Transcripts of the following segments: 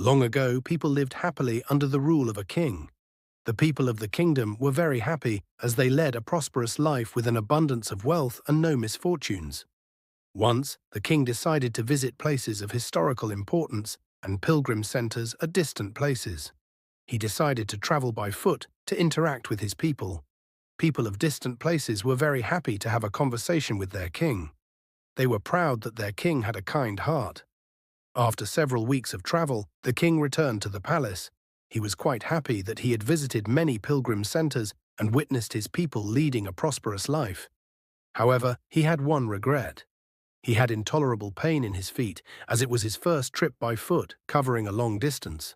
Long ago, people lived happily under the rule of a king. The people of the kingdom were very happy as they led a prosperous life with an abundance of wealth and no misfortunes. Once, the king decided to visit places of historical importance and pilgrim centers at distant places. He decided to travel by foot to interact with his people. People of distant places were very happy to have a conversation with their king. They were proud that their king had a kind heart. After several weeks of travel, the king returned to the palace. He was quite happy that he had visited many pilgrim centers and witnessed his people leading a prosperous life. However, he had one regret. He had intolerable pain in his feet, as it was his first trip by foot, covering a long distance.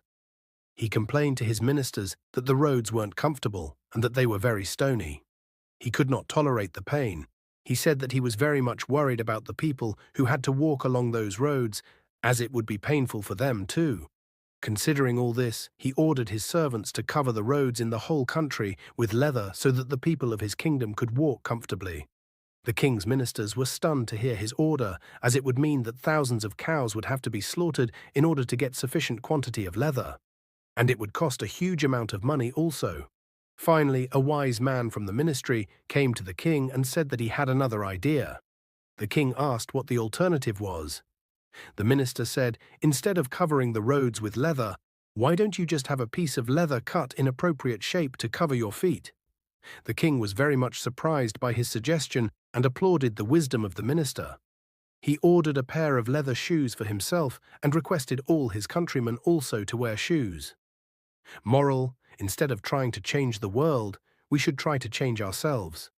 He complained to his ministers that the roads weren't comfortable and that they were very stony. He could not tolerate the pain. He said that he was very much worried about the people who had to walk along those roads, as it would be painful for them too. Considering all this, he ordered his servants to cover the roads in the whole country with leather so that the people of his kingdom could walk comfortably. The king's ministers were stunned to hear his order, as it would mean that thousands of cows would have to be slaughtered in order to get sufficient quantity of leather. And it would cost a huge amount of money also. Finally, a wise man from the ministry came to the king and said that he had another idea. The king asked what the alternative was. The minister said, instead of covering the roads with leather, why don't you just have a piece of leather cut in appropriate shape to cover your feet? The king was very much surprised by his suggestion and applauded the wisdom of the minister. He ordered a pair of leather shoes for himself and requested all his countrymen also to wear shoes. Moral: instead of trying to change the world, we should try to change ourselves.